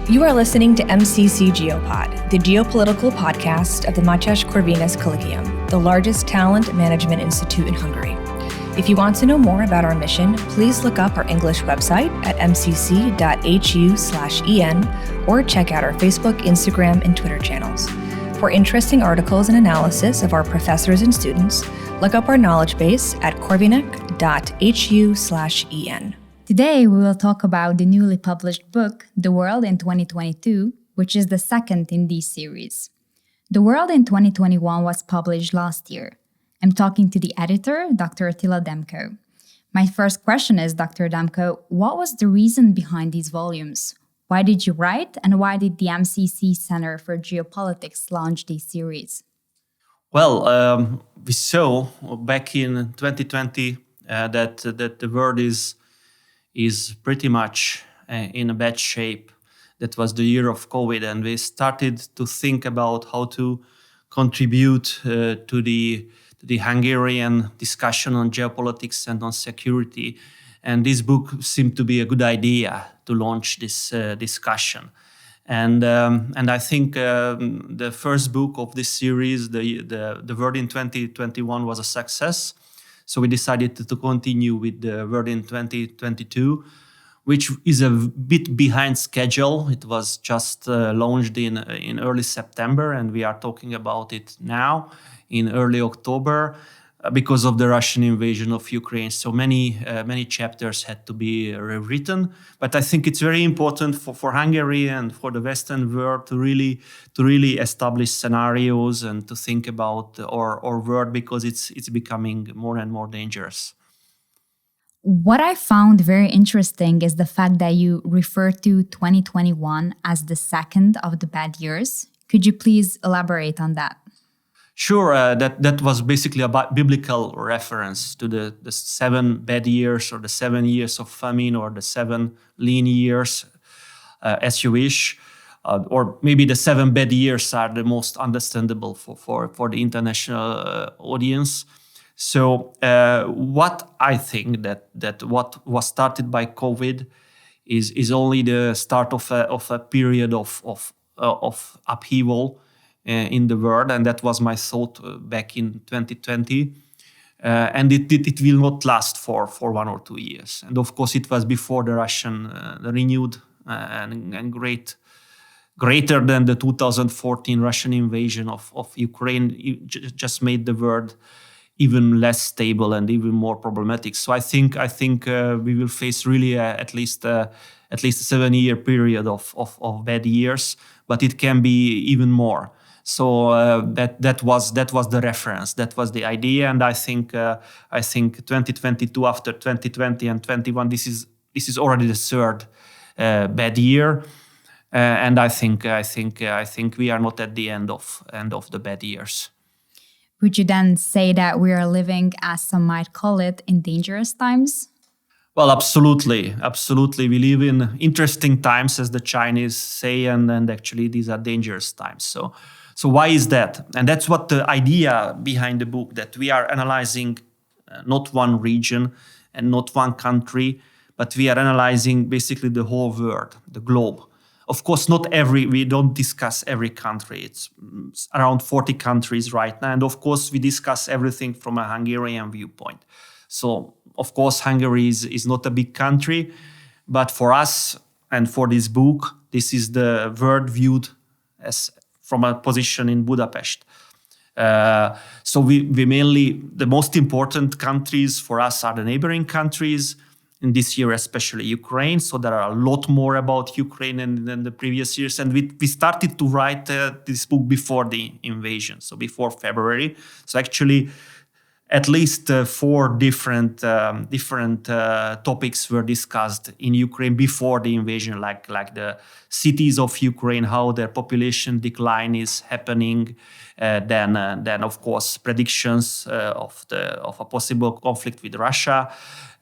You are listening to MCC GeoPod, the geopolitical podcast of the Mathias Corvinus Collegium, the largest talent management institute in Hungary. If you want to know more about our mission, please look up our English website at mcc.hu/en or check out our Facebook, Instagram, and Twitter channels. For interesting articles and analysis of our professors and students, look up our knowledge base at corvinus.hu/en. Today, we will talk about the newly published book, The World in 2022, which is the second in this series. The World in 2021 was published last year. I'm talking to the editor, Dr. Attila Demkó. My first question is, Dr. Demkó, what was the reason behind these volumes? Why did you write, and why did the MCC Center for Geopolitics launch this series? Well, we saw back in 2020 that the world is pretty much in a bad shape. That was the year of COVID, and we started to think about how to contribute to the Hungarian discussion on geopolitics and on security. And this book seemed to be a good idea to launch this discussion. And I think the first book of this series, the World in 2021, was a success. So we decided to continue with the World in 2022, which is a bit behind schedule. It was just launched in early September, and we are talking about it now in early October because of the Russian invasion of Ukraine. So many chapters had to be rewritten. But I think it's very important for Hungary and for the Western world to really establish scenarios and to think about our world, because it's becoming more and more dangerous. What I found very interesting is the fact that you refer to 2021 as the second of the bad years. Could you please elaborate on that? Sure, that was basically a biblical reference to the 7 bad years, or the 7 years of famine, or the 7 lean years, as you wish. Or maybe the 7 bad years are the most understandable for the international audience. So what I think that what was started by COVID is only the start of a period of upheaval in the world, and that was my thought back in 2020. And it will not last for 1 or 2 years. And of course, it was before the Russian renewed and greater than the 2014 Russian invasion of Ukraine. It just made the world even less stable and even more problematic. So I think we will face really at least a 7-year period of bad years, but it can be even more. So that was the reference, that was the idea, and I think 2022, after 2020 and 21, this is already the third bad year, and I think we are not at the end of the bad years. Would you then say that we are living, as some might call it, in dangerous times? Well, absolutely. We live in interesting times, as the Chinese say, and actually these are dangerous times. So why is that? And that's what the idea behind the book, that we are analyzing not one region and not one country, but we are analyzing basically the whole world, the globe. Of course, we don't discuss every country. It's around 40 countries right now. And of course, we discuss everything from a Hungarian viewpoint. So, of course, Hungary is not a big country, but for us and for this book, this is the world viewed as from a position in Budapest. So we mainly, the most important countries for us are the neighboring countries, in this year especially Ukraine. So there are a lot more about Ukraine than the previous years. And we started to write this book before the invasion, so before February. So actually, at least 4 different topics were discussed in Ukraine before the invasion, like the cities of Ukraine, how their population decline is happening, then of course predictions of a possible conflict with Russia,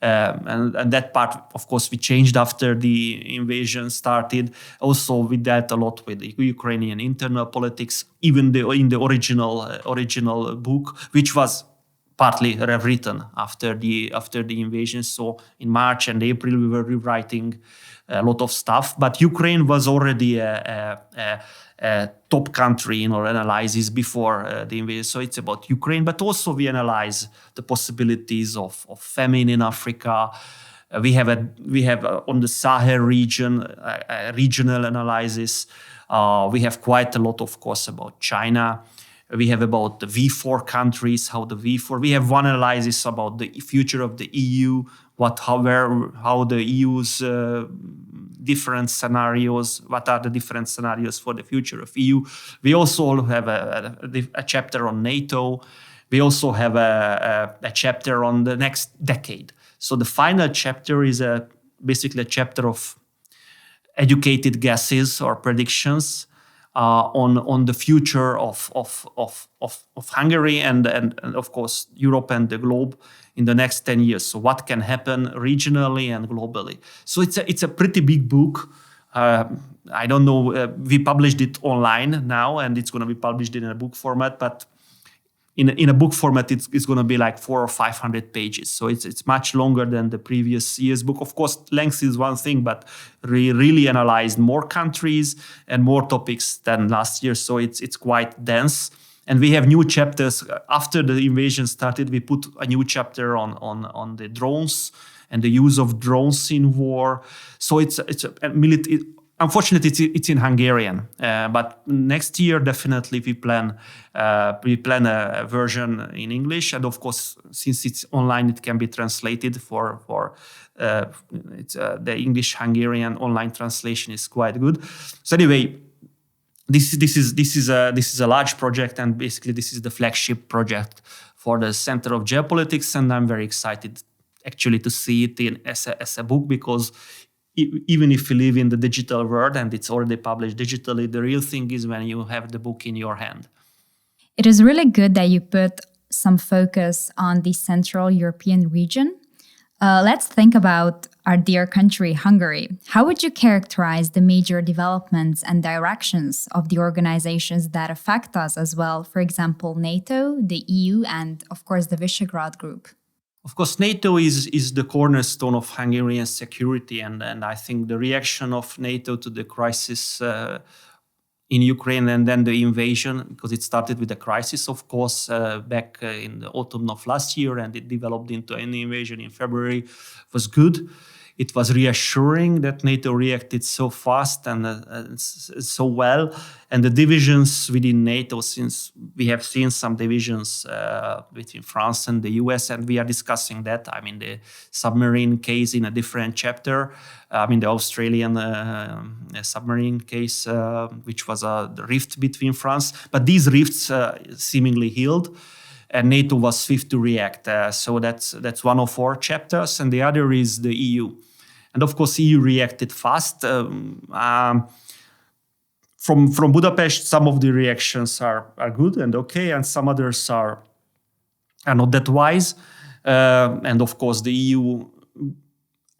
and that part, of course, we changed after the invasion started. Also, we dealt a lot with the Ukrainian internal politics, even in the original book, which was partly rewritten after the invasion. So in March and April, we were rewriting a lot of stuff. But Ukraine was already a top country in our analysis before the invasion. So it's about Ukraine, but also we analyze the possibilities of famine in Africa. We have on the Sahel region a regional analysis. We have quite a lot, of course, about China. We have about the V4 countries, we have one analysis about the future of the EU, how the EU's different scenarios, what are the different scenarios for the future of EU. We also have a chapter on NATO. We also have a chapter on the next decade. So the final chapter is basically a chapter of educated guesses or predictions on the future of Hungary and of course Europe and the globe in the next 10 years. So what can happen regionally and globally? So it's a pretty big book. I don't know. We published it online now, and it's going to be published in a book format. But in a book format, it's going to be like 400 or 500 pages. So it's much longer than the previous year's book. Of course, length is one thing, but we really analyzed more countries and more topics than last year. So it's quite dense. And we have new chapters. After the invasion started, we put a new chapter on the drones and the use of drones in war. So it's a military. Unfortunately, it's in Hungarian, but next year definitely we plan a version in English, and of course, since it's online, it can be translated for the English-Hungarian online translation is quite good. So anyway, this is a large project, and basically this is the flagship project for the Center of Geopolitics, and I'm very excited actually to see it as a book, because even if you live in the digital world and it's already published digitally, the real thing is when you have the book in your hand. It is really good that you put some focus on the Central European region. Let's think about our dear country, Hungary. How would you characterize the major developments and directions of the organizations that affect us as well? For example, NATO, the EU, and of course the Visegrad Group. Of course, NATO is the cornerstone of Hungarian security, and I think the reaction of NATO to the crisis in Ukraine and then the invasion, because it started with a crisis, of course, back in the autumn of last year, and it developed into an invasion in February, was good. It was reassuring that NATO reacted so fast and so well. And the divisions within NATO, since we have seen some divisions between France and the US, and we are discussing that. I mean, the submarine case in a different chapter. The Australian submarine case, which was the rift between France. But these rifts seemingly healed. And NATO was swift to react. So that's one of our chapters. And the other is the EU. And of course, EU reacted fast. From Budapest, some of the reactions are good and okay, and some others are not that wise. And of course, the EU,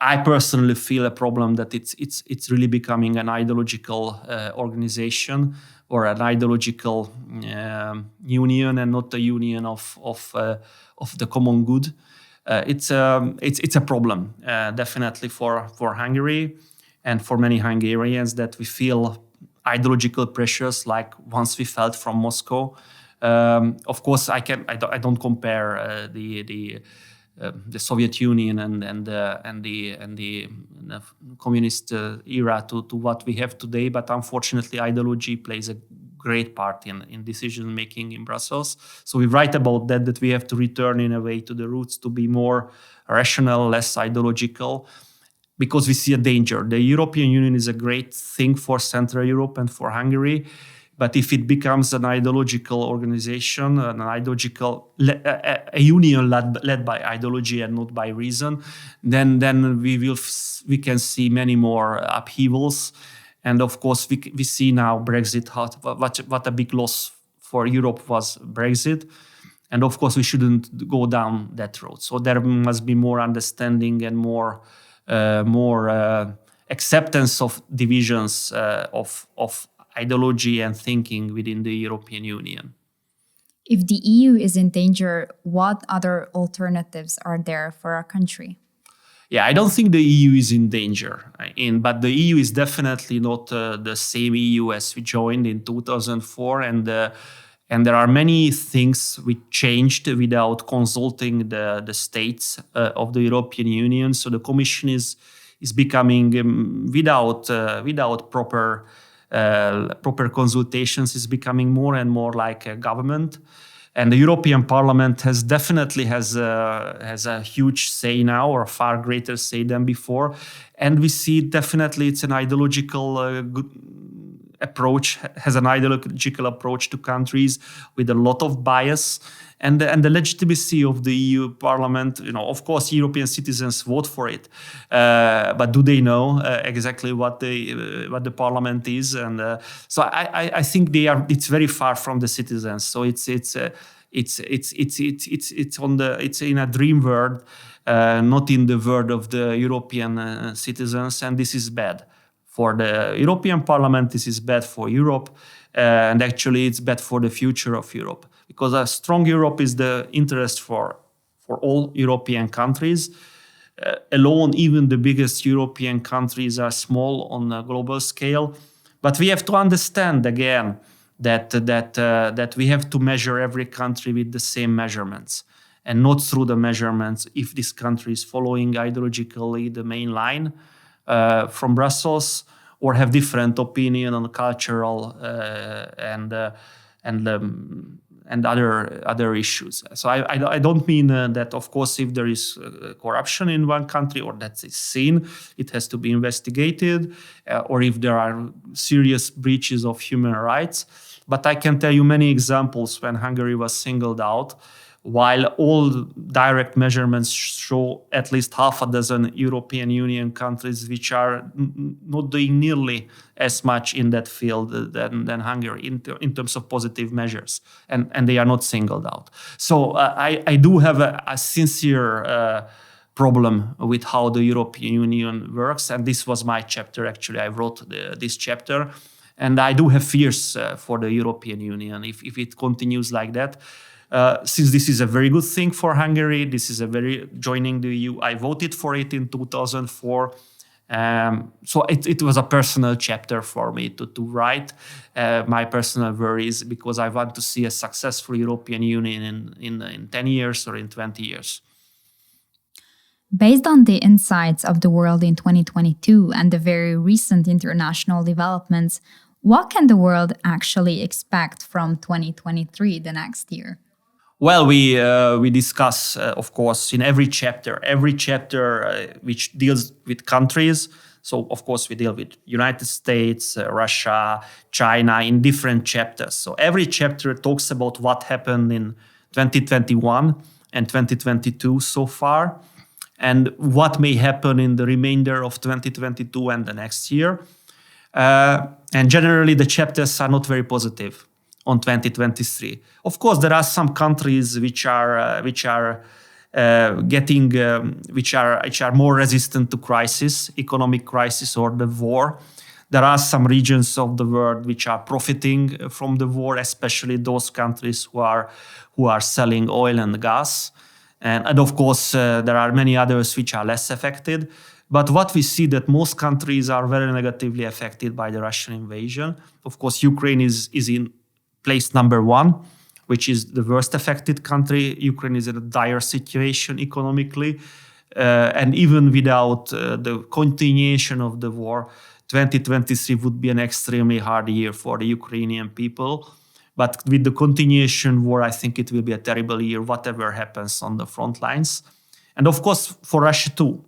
I personally feel a problem that it's really becoming an ideological organization, or an ideological union, and not a union of the common good. It's a problem, definitely for Hungary and for many Hungarians, that we feel ideological pressures like once we felt from Moscow. Of course, I don't compare the Soviet Union and the communist era to what we have today, but unfortunately, ideology plays a great part in decision making in Brussels. So we write about that we have to return in a way to the roots, to be more rational, less ideological, because we see a danger. The European Union is a great thing for Central Europe and for Hungary, but if it becomes an ideological organization, a union led by ideology and not by reason, then we can see many more upheavals. And of course, we see now Brexit, what a big loss for Europe was Brexit. And of course, we shouldn't go down that road. So there must be more understanding and more acceptance of divisions of ideology and thinking within the European Union. If the EU is in danger, what other alternatives are there for our country? Yeah, I don't think the EU is in danger, but the EU is definitely not the same EU as we joined in 2004, and there are many things which changed without consulting the states of the European Union. So the Commission is becoming without proper consultations, is becoming more and more like a government. And the European Parliament has a huge say now, or a far greater say than before. And we see definitely it's an ideological approach, has an ideological approach to countries with a lot of bias. And the legitimacy of the EU Parliament, of course, European citizens vote for it, but do they know exactly what the Parliament is? And so I think it's very far from the citizens. So it's in a dream world, not in the world of the European citizens, and this is bad for the European Parliament. This is bad for Europe, and actually it's bad for the future of Europe. Because a strong Europe is the interest for all European countries. Alone, even the biggest European countries are small on a global scale. But we have to understand again that we have to measure every country with the same measurements, and not through the measurements if this country is following ideologically the main line from Brussels, or have different opinion on cultural and other issues. So I don't mean that, of course, if there is corruption in one country or that is seen, it has to be investigated, or if there are serious breaches of human rights. But I can tell you many examples when Hungary was singled out, while all direct measurements show at least half a dozen European Union countries which are not doing nearly as much in that field than Hungary in terms of positive measures, and they are not singled out. So I do have a sincere problem with how the European Union works, and this was my chapter. Actually, I wrote this chapter, and I do have fears for the European Union if it continues like that. Since this is a very good thing for Hungary, this is joining the EU. I voted for it in 2004. So it was a personal chapter for me to write my personal worries, because I want to see a successful European Union in 10 years or in 20 years. Based on the insights of the world in 2022 and the very recent international developments, what can the world actually expect from 2023, the next year? Well, we discuss, of course, in every chapter which deals with countries. So, of course, we deal with United States, Russia, China in different chapters. So every chapter talks about what happened in 2021 and 2022 so far, and what may happen in the remainder of 2022 and the next year. And generally, the chapters are not very positive on 2023. Of course, there are some countries which are more resistant to crisis, economic crisis, or the war. There are some regions of the world which are profiting from the war, especially those countries who are selling oil and gas. And of course, there are many others which are less affected. But what we see that most countries are very negatively affected by the Russian invasion. Of course, Ukraine is in place number one, which is the worst affected country. Ukraine is in a dire situation economically. And even without the continuation of the war, 2023 would be an extremely hard year for the Ukrainian people. But with the continuation war, I think it will be a terrible year, whatever happens on the front lines. And of course, for Russia too.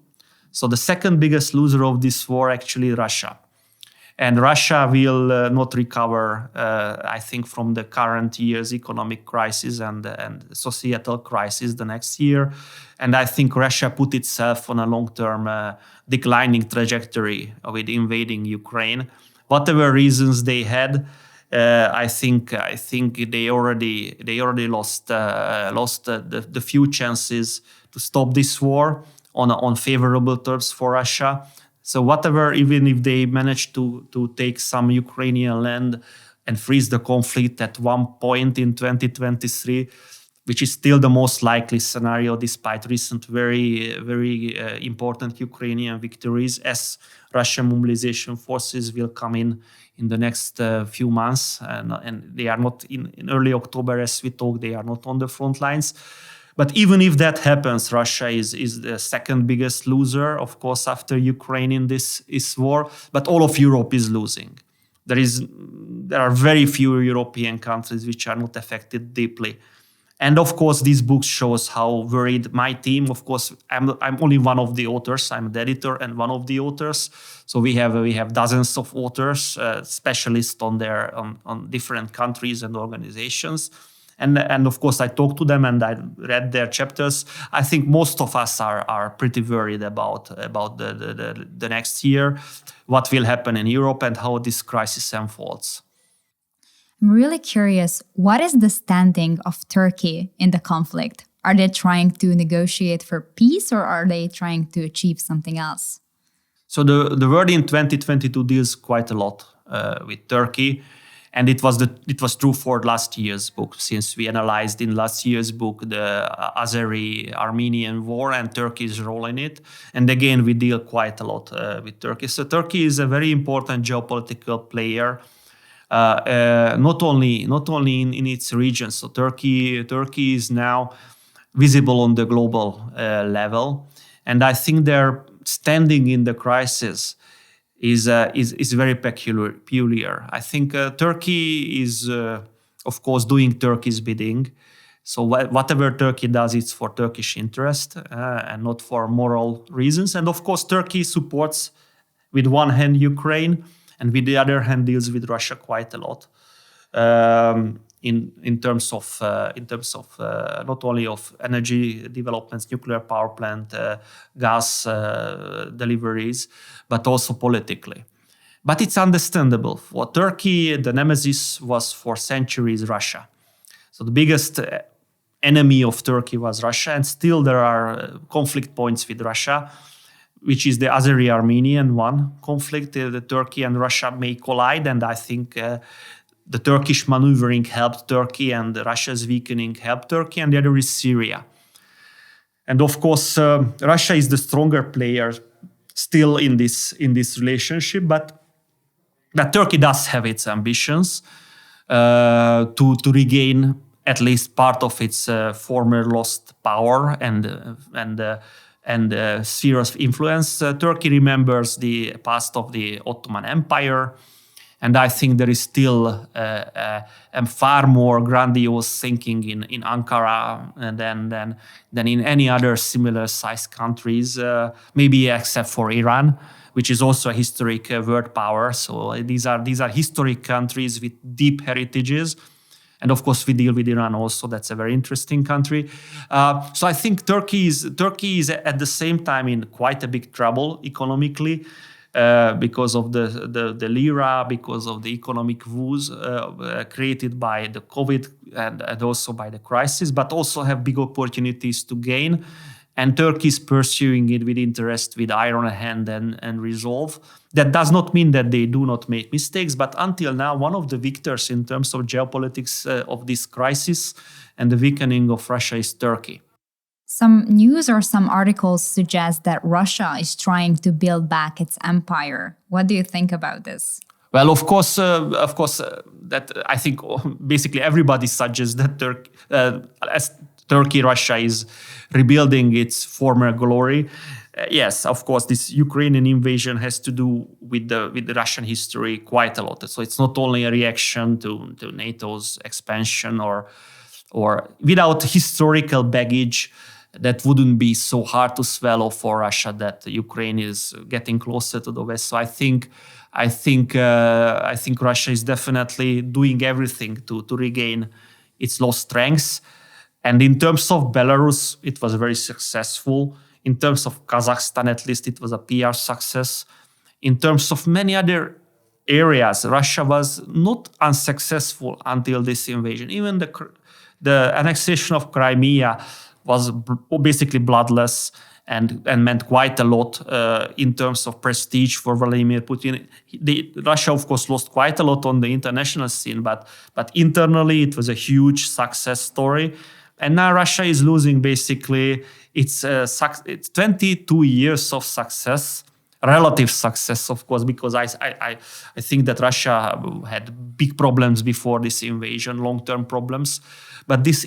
So the second biggest loser of this war, actually, Russia. And Russia will not recover, I think, from the current year's economic crisis and societal crisis the next year. And I think Russia put itself on a long-term declining trajectory with invading Ukraine. Whatever reasons they had, I think they already lost the few chances to stop this war on favorable terms for Russia. So whatever, even if they manage to take some Ukrainian land and freeze the conflict at one point in 2023, which is still the most likely scenario despite recent very important Ukrainian victories, as Russian mobilization forces will come in the next few months. And they are not in early October, as we talk, they are not on the front lines. But even if that happens, Russia is the second biggest loser, of course, after Ukraine in this war. But all of Europe is losing. There are very few European countries which are not affected deeply. And of course, this book shows how worried my team. Of course, I'm only one of the authors. I'm the editor and one of the authors. So we have dozens of authors, specialists on different countries and organizations. And of course, I talked to them and I read their chapters. I think most of us are pretty worried about the next year, what will happen in Europe, and how this crisis unfolds. I'm really curious, what is the standing of Turkey in the conflict? Are they trying to negotiate for peace, or are they trying to achieve something else? So the world in 2022 deals quite a lot with Turkey. And it was true for last year's book, since we analyzed in last year's book the Azeri-Armenian war and Turkey's role in it. And again, we deal quite a lot with Turkey. So Turkey is a very important geopolitical player, not only in its region. So Turkey is now visible on the global level, and I think their standing in the crisis is very peculiar. I think Turkey is, of course, doing Turkey's bidding. So whatever Turkey does, it's for Turkish interest and not for moral reasons. And of course, Turkey supports, with one hand, Ukraine, and with the other hand, deals with Russia quite a lot. In terms of not only of energy developments, nuclear power plant, gas deliveries, but also politically. But it's understandable. For Turkey, the nemesis was for centuries Russia. So the biggest enemy of Turkey was Russia, and still there are conflict points with Russia, which is the Azeri-Armenian one conflict. The Turkey and Russia may collide, and I think the Turkish maneuvering helped Turkey, and Russia's weakening helped Turkey, and the other is Syria. And of course, Russia is the stronger player still in this relationship, but Turkey does have its ambitions to regain at least part of its former lost power and sphere of influence. Turkey remembers the past of the Ottoman Empire. And I think there is still far more grandiose thinking in Ankara than in any other similar-sized countries, maybe except for Iran, which is also a historic world power. So these are historic countries with deep heritages. And of course, we deal with Iran also. That's a very interesting country. So I think Turkey is at the same time in quite a big trouble economically. Because of the lira, because of the economic woes created by the COVID and also by the crisis, but also have big opportunities to gain. And Turkey is pursuing it with interest, with iron hand and resolve. That does not mean that they do not make mistakes, but until now, one of the victors in terms of geopolitics of this crisis and the weakening of Russia is Turkey. Some news or some articles suggest that Russia is trying to build back its empire. What do you think about this? Well, of course, that I think basically everybody suggests that as Turkey, Russia is rebuilding its former glory. Yes, of course, this Ukrainian invasion has to do with the Russian history quite a lot. So it's not only a reaction to NATO's expansion or without historical baggage. That wouldn't be so hard to swallow for Russia that Ukraine is getting closer to the West. So I think Russia is definitely doing everything to regain its lost strengths. And in terms of Belarus, it was very successful. In terms of Kazakhstan, at least, it was a PR success. In terms of many other areas, Russia was not unsuccessful until this invasion. Even the annexation of Crimea was basically bloodless, and meant quite a lot in terms of prestige for Vladimir Putin. Russia, of course, lost quite a lot on the international scene, but internally it was a huge success story. And now Russia is losing basically its 22 years of success, relative success, of course, because I think that Russia had big problems before this invasion, long-term problems. But this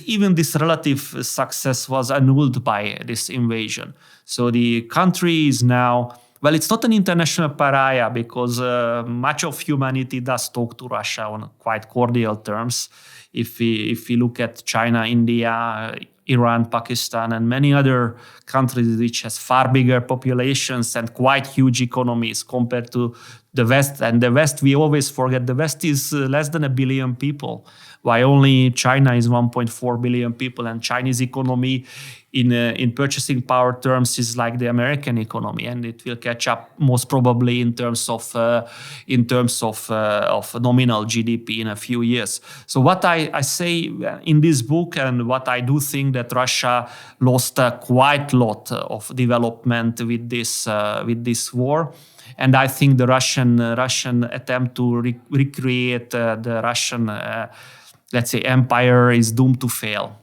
relative success was annulled by this invasion. So the country is now, well, it's not an international pariah because much of humanity does talk to Russia on quite cordial terms. If we look at China, India, Iran, Pakistan, and many other countries which has far bigger populations and quite huge economies compared to the West. And the West, we always forget, the West is less than 1 billion people, while only China is 1.4 billion people, and Chinese economy in purchasing power terms is like the American economy, and it will catch up most probably in terms of nominal GDP in a few years. So what I say in this book, and what I do think, that Russia lost quite a lot of development with this war. And I think the Russian attempt to recreate the Russian, let's say, empire is doomed to fail.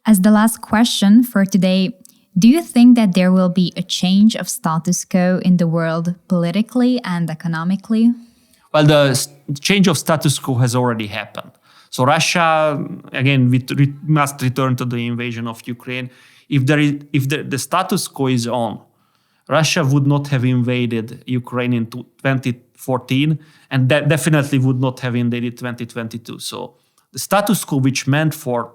As the last question for today, do you think that there will be a change of status quo in the world politically and economically? Well, the change of status quo has already happened. So Russia, again, we must return to the invasion of Ukraine. If the status quo is on, Russia would not have invaded Ukraine in 2014, and that definitely would not have invaded 2022. So the status quo, which meant for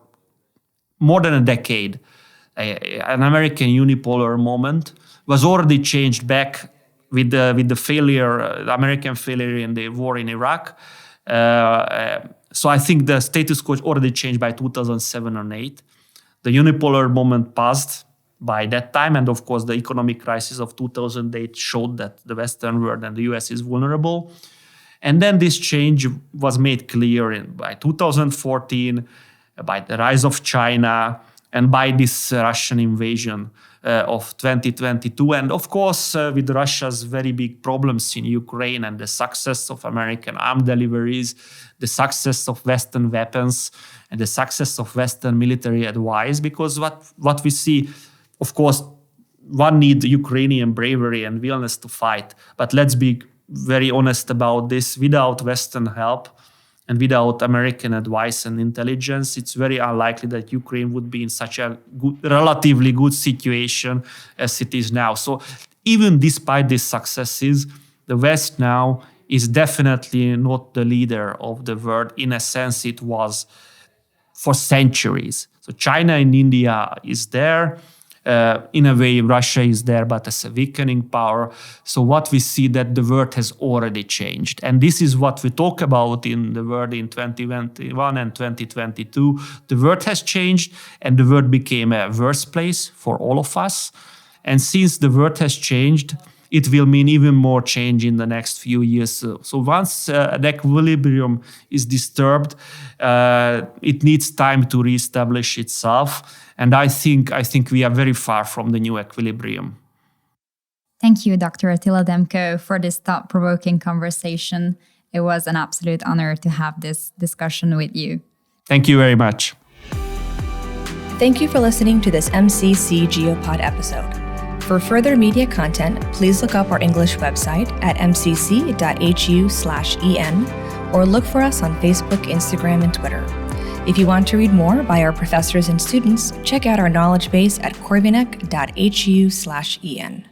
more than a decade an American unipolar moment, was already changed back with the failure, the American failure in the war in Iraq. So I think the status quo already changed by 2007 or 2008. The unipolar moment passed by that time, and of course the economic crisis of 2008 showed that the Western world and the US is vulnerable. And then this change was made clear by 2014, by the rise of China, and by this Russian invasion of 2022. And of course, with Russia's very big problems in Ukraine and the success of American armed deliveries, the success of Western weapons, and the success of Western military advice, because what we see, of course, one needs Ukrainian bravery and willingness to fight. But let's be very honest about this. Without Western help and without American advice and intelligence, it's very unlikely that Ukraine would be in such a relatively good situation as it is now. So even despite these successes, the West now is definitely not the leader of the world in a sense it was for centuries. So China and India is there. In a way, Russia is there, but as a weakening power. So what we see that the world has already changed. And this is what we talk about in the world in 2021 and 2022. The world has changed, and the world became a worse place for all of us. And since the world has changed, it will mean even more change in the next few years. So once the equilibrium is disturbed, it needs time to reestablish itself. And I think we are very far from the new equilibrium. Thank you, Dr. Attila Demkó, for this thought-provoking conversation. It was an absolute honor to have this discussion with you. Thank you very much. Thank you for listening to this MCC GeoPod episode. For further media content, please look up our English website at mcc.hu/en or look for us on Facebook, Instagram, and Twitter. If you want to read more by our professors and students, check out our knowledge base at corvinus.hu/en.